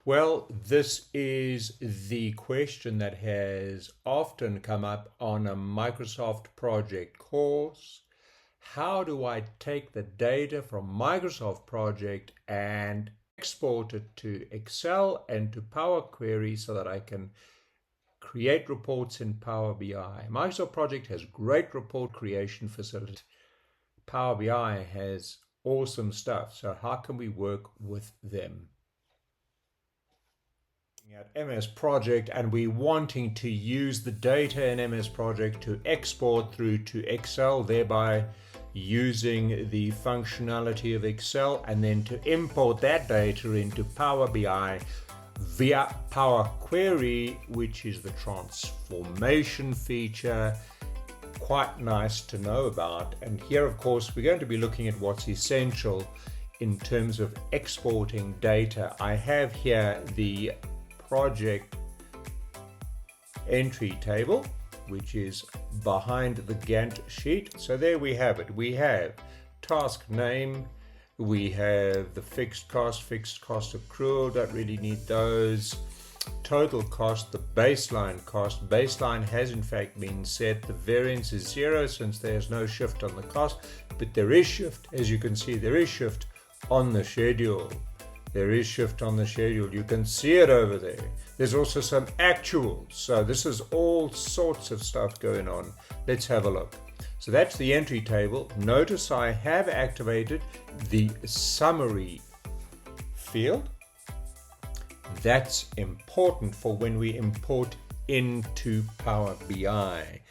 Well, this is the question that has often come up on a Microsoft project course. How do I take the data from Microsoft project and export it to Excel and to Power Query so that I can create reports in Power BI? Microsoft project has great report creation facilities. Power BI has awesome stuff. So how can we work with them? At MS Project, and we're wanting to use the data in MS Project to export through to Excel, thereby using the functionality of Excel, and then to import that data into Power BI via Power Query, which is the transformation feature. Quite nice to know about. And here, of course, we're going to be looking at what's essential in terms of exporting data. I have here the project entry table, which is behind the Gantt sheet. So there we have it. We have task name, we have the fixed cost accrual, don't really need those. Total cost, the baseline cost. Baseline has in fact been set. The variance is 0 since there's no shift on the cost, but there is shift. As you can see, there is shift on the schedule. There is shift on the schedule. You can see it over there. There's also some actuals. So this is all sorts of stuff going on. Let's have a look. So that's the entry table. Notice I have activated the summary field. That's important for when we import into Power BI.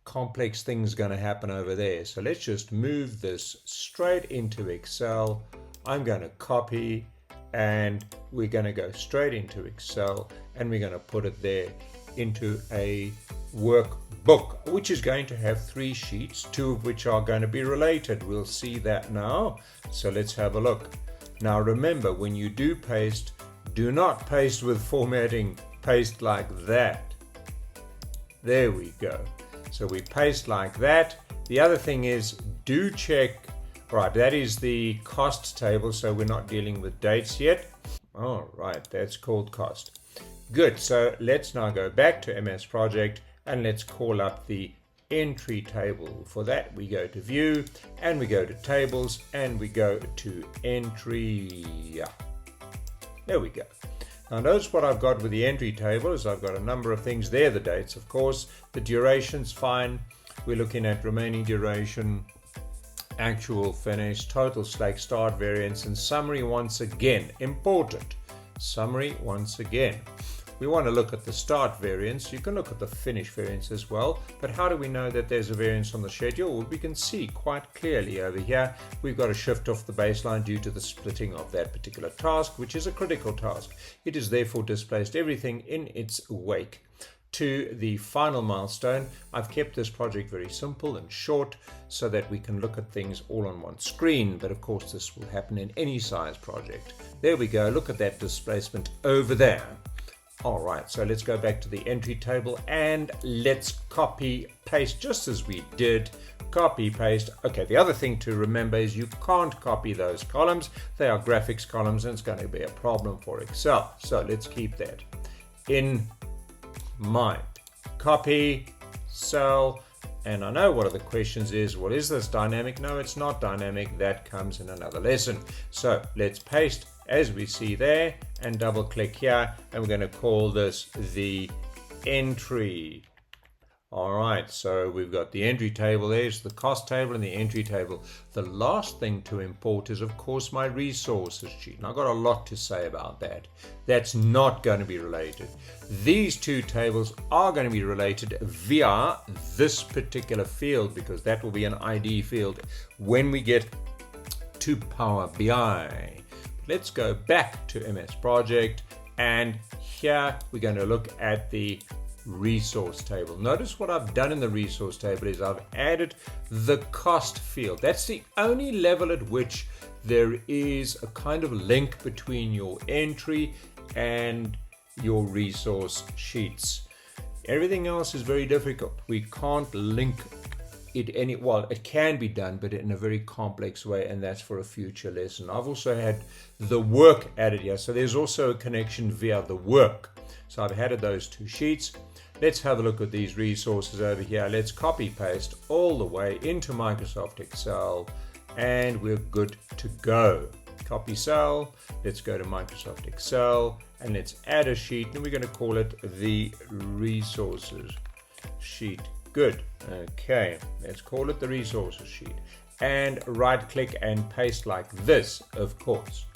Complex things going to happen over there. So let's just move this straight into Excel. I'm going to copy, and we're going to go straight into Excel, and we're going to put it there into a workbook, which is going to have 3 sheets, 2 of which are going to be related. We'll see that now. So let's have a look. Now remember, when you do paste, do not paste with formatting. Paste like that. There we go. So we paste like that. The other thing is, do check. Right, that is the cost table, so we're not dealing with dates yet. All right, that's called cost. Good, so let's now go back to MS Project and let's call up the entry table. For that, we go to View, and we go to Tables, and we go to Entry. There we go. Now notice what I've got with the entry table is I've got a number of things there. The dates, of course. The duration's fine. We're looking at remaining duration, actual, finish, total stake, start, variance, and summary once again. Important. Summary once again. We want to look at the start variance. You can look at the finish variance as well. But how do we know that there's a variance on the schedule? Well, we can see quite clearly over here. We've got a shift off the baseline due to the splitting of that particular task, which is a critical task. It has therefore displaced everything in its wake to the final milestone. I've kept this project very simple and short so that we can look at things all on one screen, but of course this will happen in any size project. There we go. Look at that displacement over there. All right, so let's go back to the entry table and let's copy paste just as we did. Copy paste. Okay, the other thing to remember is you can't copy those columns. They are graphics columns and it's going to be a problem for Excel. So let's keep that in mind. Copy, cell, and I know one of the questions is, well, is this dynamic? No, it's not dynamic. That comes in another lesson. So let's paste as we see there and double click here, and we're going to call this the entry. All right, so we've got the entry table. There's the cost table and the entry table. The last thing to import is, of course, my resources sheet. And I've got a lot to say about that. That's not going to be related. These 2 tables are going to be related via this particular field, because that will be an ID field when we get to Power BI. Let's go back to MS Project, and here we're going to look at the resource table. Notice what I've done in the resource table is I've added the cost field. That's the only level at which there is a kind of link between your entry and your resource sheets. Everything else is very difficult. We can't link it can be done, but in a very complex way, and that's for a future lesson. I've also had the work added here, so there's also a connection via the work. So I've added those two sheets. Let's have a look at these resources over here. Let's copy paste all the way into Microsoft Excel, and we're good to go. Copy cell, let's go to Microsoft Excel, and let's add a sheet, and we're going to call it the resources sheet. Good. Okay, let's call it the resources sheet, and right click and paste like this, of course.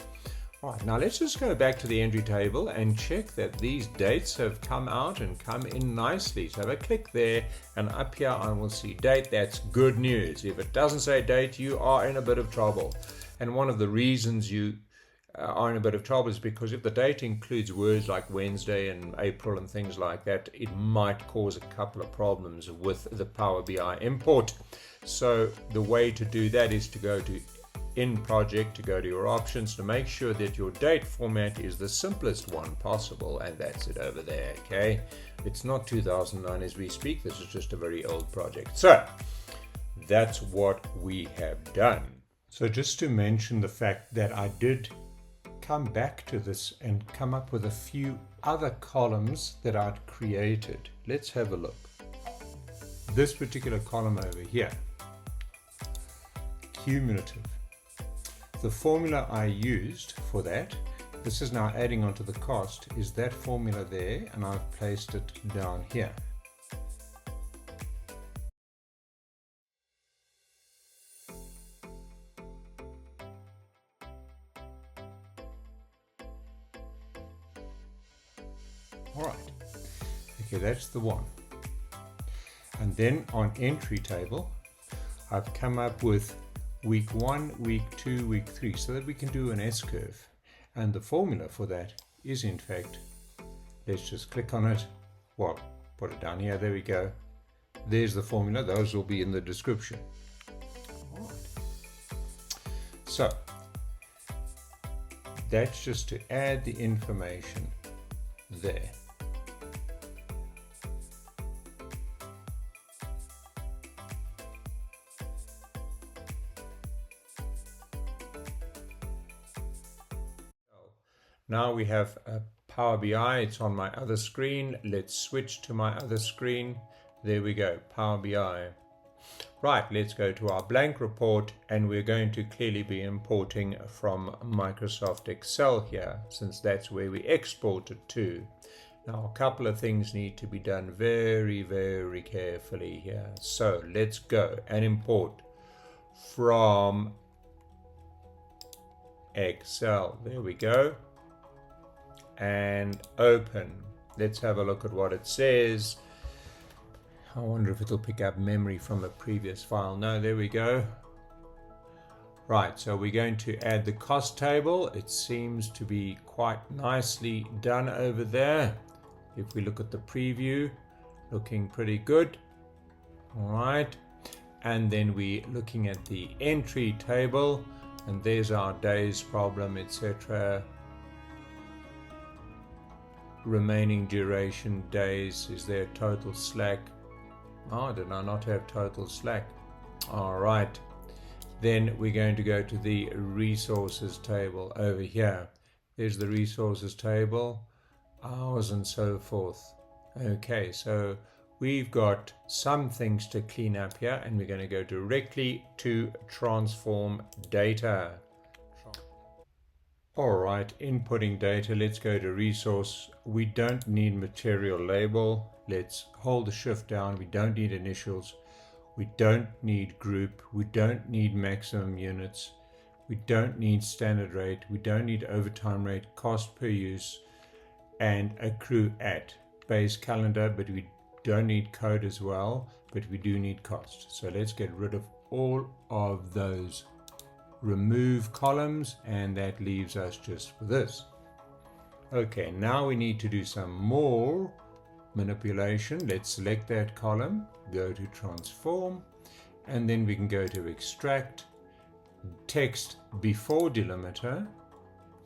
All right, now let's just go back to the entry table and check that these dates have come out and come in nicely. So if I click there, and up here I will see date. That's good news. If it doesn't say date, you are in a bit of trouble. And one of the reasons you are in a bit of trouble is because if the date includes words like Wednesday and April and things like that, it might cause a couple of problems with the Power BI import. So the way to do that is to go to in project, to go to your options, to make sure that your date format is the simplest one possible, and that's it over there. Okay, it's not 2009 as we speak. This is just a very old project. So that's what we have done. So just to mention the fact that I did come back to this and come up with a few other columns that I'd created. Let's have a look. This particular column over here, cumulative. The formula I used for that, this is now adding onto the cost, is that formula there, and I've placed it down here. All right, okay, that's the one. And then on entry table, I've come up with week 1, week 2, week 3, so that we can do an S-curve. And the formula for that is, in fact, let's just click on it. Well, put it down here, there we go. There's the formula, those will be in the description. All right. So, that's just to add the information there. Now we have a Power BI, it's on my other screen. Let's switch to my other screen. There we go, Power BI. Right, let's go to our blank report, and we're going to clearly be importing from Microsoft Excel here, since that's where we export it to. Now a couple of things need to be done very, very carefully here. So let's go and import from Excel. There we go. And open. Let's have a look at what it says. I wonder if it'll pick up memory from a previous file. No, there we go. Right, so we're going to add the cost table. It seems to be quite nicely done over there. If we look at the preview, looking pretty good. All right, and then we're looking at the entry table, and there's our days problem, etc. Remaining duration days. Is there total slack? Oh, did I not have total slack? All right, then we're going to go to the resources table over here. There's the resources table, hours and so forth. Okay, so we've got some things to clean up here, and we're going to go directly to transform data. All right, inputting data, let's go to resource. We don't need material label. Let's hold the shift down. We don't need initials. We don't need group. We don't need maximum units. We don't need standard rate. We don't need overtime rate, cost per use, and accrue at. Base calendar, but we don't need code as well, but we do need cost. So let's get rid of all of those. Remove columns, and that leaves us just with this. Okay, now we need to do some more manipulation. Let's select that column, go to transform, and then we can go to extract text before delimiter,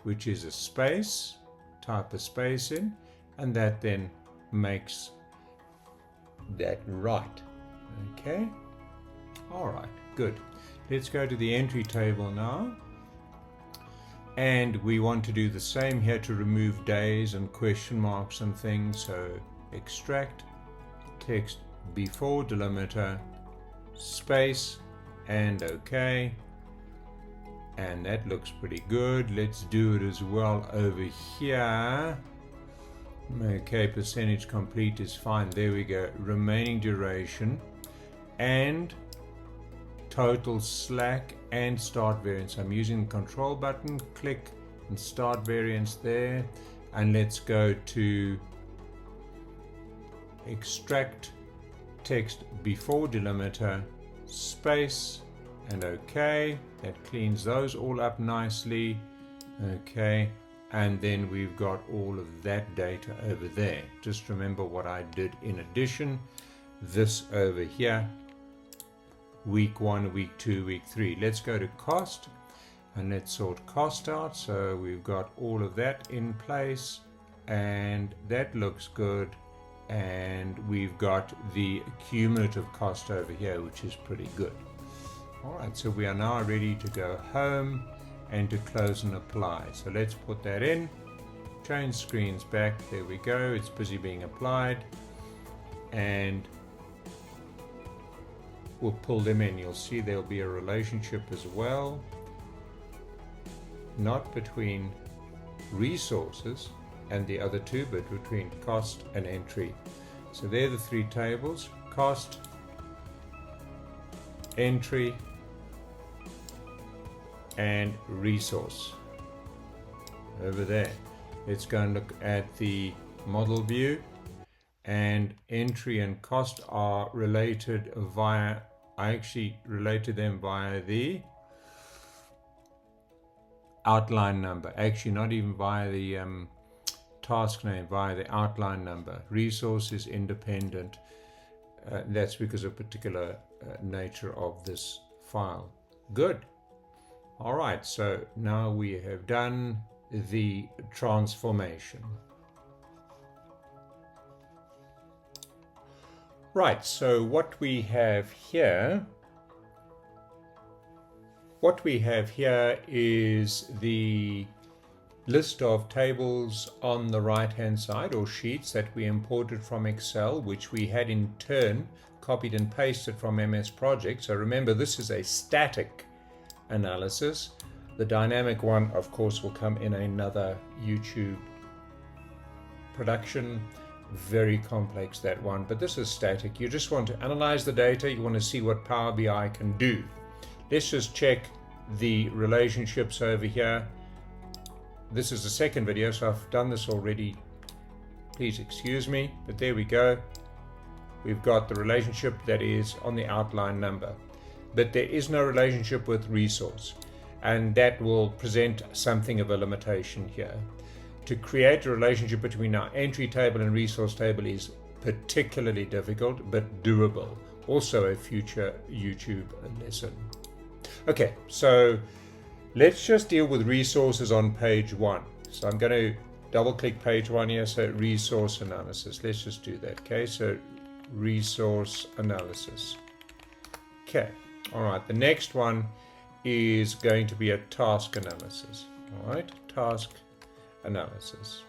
which is a space, type a space in, and that then makes that right. Okay, All right, good. Let's go to the entry table now. And we want to do the same here to remove days and question marks and things. So extract text before delimiter, space, and OK. And that looks pretty good. Let's do it as well over here. Okay, percentage complete is fine. There we go. Remaining duration and total slack and start variance. I'm using the control button, click and start variance there, and let's go to extract text before delimiter, space, and OK. That cleans those all up nicely. Okay, and then we've got all of that data over there. Just remember what I did in addition. This over here, week 1, week 2, week 3. Let's go to cost and let's sort cost out. So we've got all of that in place and that looks good. And we've got the cumulative cost over here, which is pretty good. All right, so we are now ready to go home and to close and apply. So let's put that in, change screens back. There we go. It's busy being applied. And we'll pull them in. You'll see there'll be a relationship as well, not between resources and the other two, but between cost and entry. So they're the three tables: cost, entry, and resource. Over there, let's go and look at the model view. And entry and cost are related via, I actually related them via the outline number. Actually, not even via the task name, via the outline number. Resource is independent. That's because of particular nature of this file. Good. All right, so now we have done the transformation. Right, so what we have here is the list of tables on the right hand side, or sheets that we imported from Excel, which we had in turn copied and pasted from MS Project. So remember, this is a static analysis. The dynamic one, of course, will come in another YouTube production. Very complex, that one, but this is static. You just want to analyze the data. You want to see what Power BI can do. Let's just check the relationships over here. This is the second video, so I've done this already. Please excuse me, but there we go. We've got the relationship that is on the outline number, but there is no relationship with resource, and that will present something of a limitation here. To create a relationship between our entry table and resource table is particularly difficult, but doable. Also a future YouTube lesson. Okay, so let's just deal with resources on page 1. So I'm going to double click page 1 here, so resource analysis. Let's just do that. Okay, so resource analysis. Okay, all right, the next one is going to be a task analysis. All right, task analysis.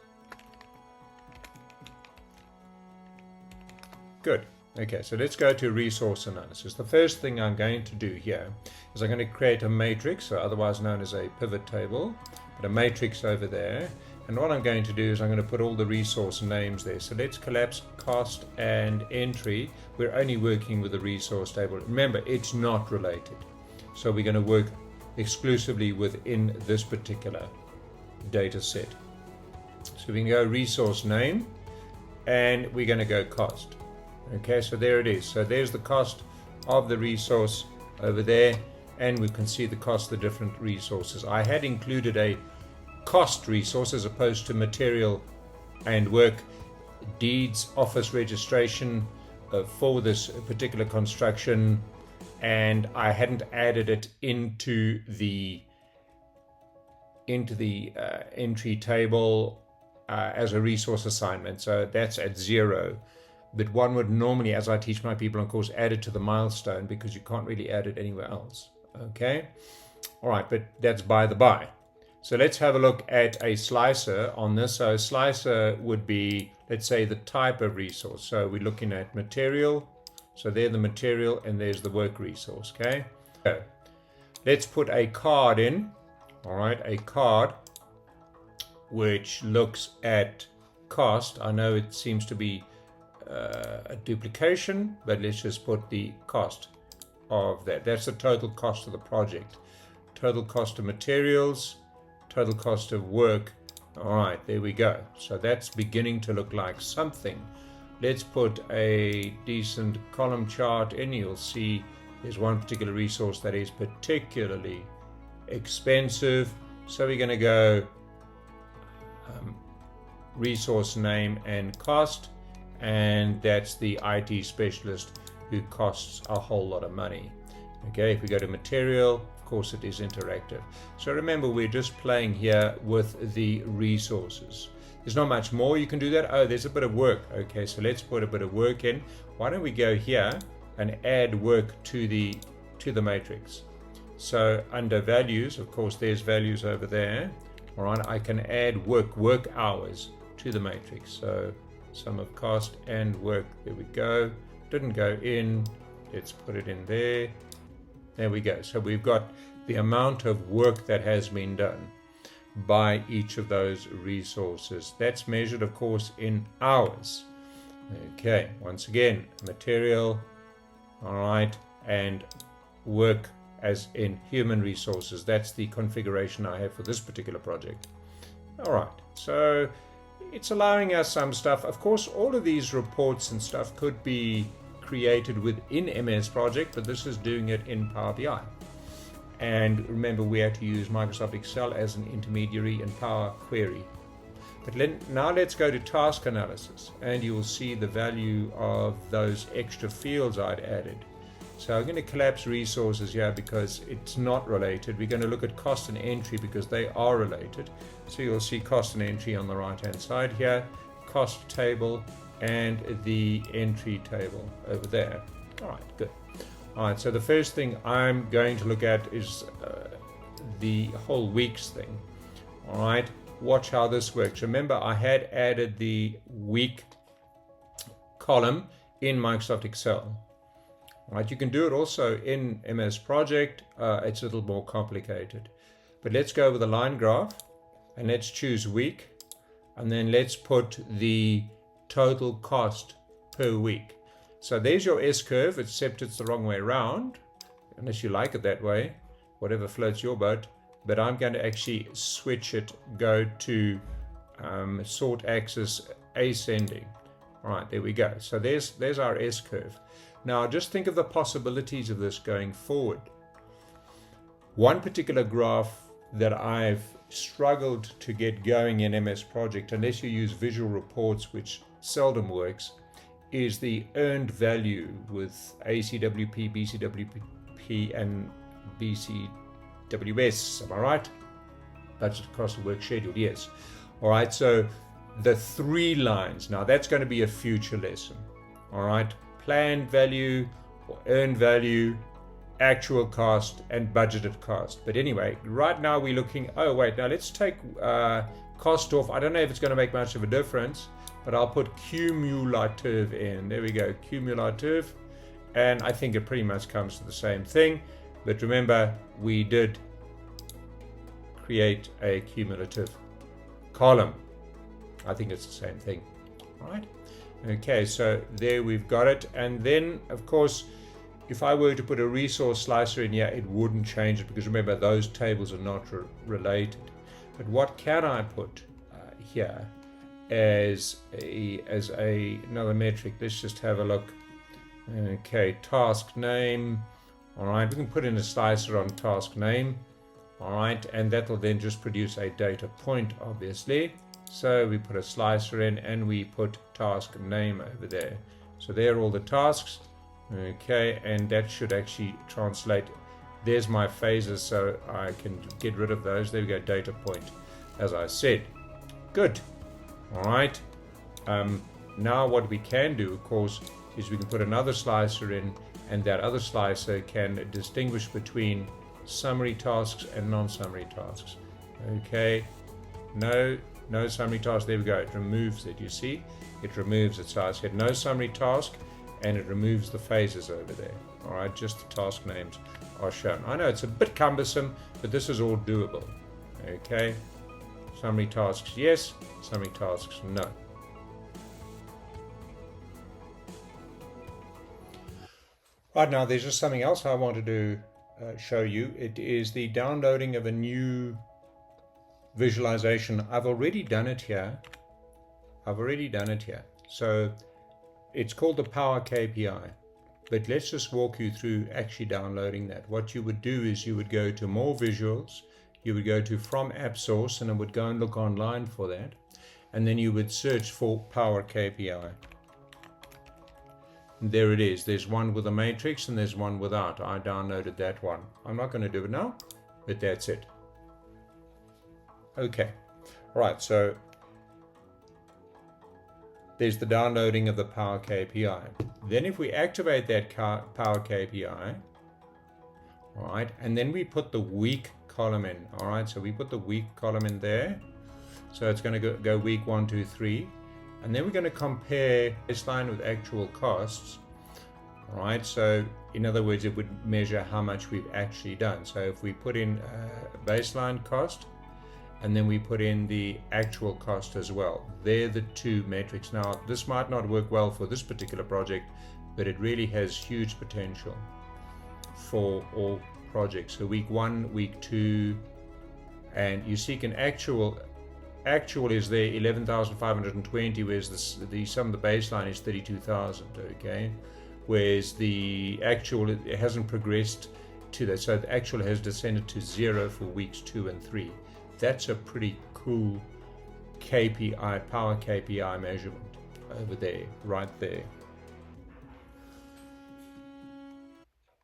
Good. Okay, so let's go to resource analysis. The first thing I'm going to do here is I'm going to create a matrix, or otherwise known as a pivot table, but a matrix over there. And what I'm going to do is I'm going to put all the resource names there. So let's collapse cost and entry. We're only working with the resource table. Remember, it's not related. So we're going to work exclusively within this particular data set. So we can go resource name and we're going to go cost. Okay, so there it is. So there's the cost of the resource over there, and we can see the cost of the different resources. I had included a cost resource as opposed to material and work, deeds, office registration for this particular construction, and I hadn't added it into the entry table as a resource assignment. So that's at 0. but one would normally, as I teach my people, of course, add it to the milestone because you can't really add it anywhere else. Okay, all right, but that's by the by. So let's have a look at a slicer on this. So a slicer would be, let's say, the type of resource. So we're looking at material. So there's the material and there's the work resource. Okay, so let's put a card in. All right, a card which looks at cost. I know it seems to be a duplication, but let's just put the cost of that. That's the total cost of the project. Total cost of materials, total cost of work. All right, there we go. So that's beginning to look like something. Let's put a decent column chart in. You'll see there's one particular resource that is particularly expensive. So we're going to go resource name and cost, and that's the IT specialist who costs a whole lot of money. Okay, if we go to material, of course it is interactive. So remember, we're just playing here with the resources. There's not much more you can do that. Oh, there's a bit of work. Okay, so let's put a bit of work in. Why don't we go here and add work to the matrix? So under values, of course, there's values over there. All right, I can add work hours to the matrix. So sum of cost and work. There we go. Didn't go in. Let's put it in there. There we go. So we've got the amount of work that has been done by each of those resources. That's measured, of course, in hours. Okay, once again, material, all right, and work as in human resources. That's the configuration I have for this particular project. All right, so it's allowing us some stuff. Of course, all of these reports and stuff could be created within MS Project, but this is doing it in Power BI. And remember, we had to use Microsoft Excel as an intermediary and Power Query. But now let's go to task analysis, and you will see the value of those extra fields I'd added. So I'm going to collapse resources here because it's not related. We're going to look at cost and entry because they are related. So you'll see cost and entry on the right hand side here, cost table and the entry table over there. All right, good. All right, so the first thing I'm going to look at is the whole weeks thing. All right, watch how this works. Remember, I had added the week column in Microsoft Excel. All right, you can do it also in MS Project. It's a little more complicated. But let's go with the line graph and let's choose week. And then let's put the total cost per week. So there's your S-curve, except it's the wrong way around, unless you like it that way, whatever floats your boat. But I'm going to actually switch it, go to sort axis ascending. All right, there we go. So there's our S-curve. Now just think of the possibilities of this going forward. One particular graph that I've struggled to get going in MS Project, unless you use visual reports, which seldom works, is the earned value with ACWP, BCWP, and BCWS. Am I right? Budget cost of work schedule, yes. All right, so the three lines. Now that's going to be a future lesson. All right, planned value or earned value, actual cost, and budgeted cost. But anyway, right now we're looking, oh wait, now let's take cost off. I don't know if it's going to make much of a difference, but I'll put cumulative in. There we go, cumulative. And I think it pretty much comes to the same thing. But remember, we did create a cumulative column. I think it's the same thing. All right. Okay, so there we've got it. And then, of course, if I were to put a resource slicer in here, it wouldn't change it because remember, those tables are not related. But what can I put here as another metric? Let's just have a look. Okay, task name. All right, we can put in a slicer on task name. All right, and that will then just produce a data point, obviously. So we put a slicer in and we put task name over there. So there are all the tasks. Okay, and that should actually translate. There's my phases, so I can get rid of those. There we go, data point, as I said. Good. All right. now what we can do, of course, is we can put another slicer in, and that other slicer can distinguish between summary tasks and non-summary tasks. Okay, no summary task, there we go, it removes it, you see, it removes it. So I said no summary task, and it removes the phases over there. All right, just the task names are shown. I know it's a bit cumbersome, but this is all doable. Okay, summary tasks yes, summary tasks no. Right, now there's just something else I wanted to show you. It is the downloading of a new visualization. I've already done it here. So it's called the Power KPI, but let's just walk you through actually downloading that. What you would do is you would go to more visuals, you would go to from app source, and it would go and look online for that, and then you would search for Power KPI. And there it is. There's one with a matrix and there's one without. I downloaded that one. I'm not going to do it now, but that's it. Okay, right, so there's the downloading of the Power KPI. Then if we activate that Power KPI, all right, and then we put the week column in, all right, so we put the week column in there. So it's going to go week 1, 2, 3, and then we're going to compare baseline with actual costs, all right, so in other words, it would measure how much we've actually done. So if we put in baseline cost, and then we put in the actual cost as well. They're the two metrics. Now, this might not work well for this particular project, but it really has huge potential for all projects. So week 1, week 2, and you seek an actual is there 11,520, whereas the sum of the baseline is 32,000, okay? Whereas the actual, it hasn't progressed to that. So the actual has descended to 0 for weeks 2 and 3. That's a pretty cool KPI, Power KPI measurement over there, right there.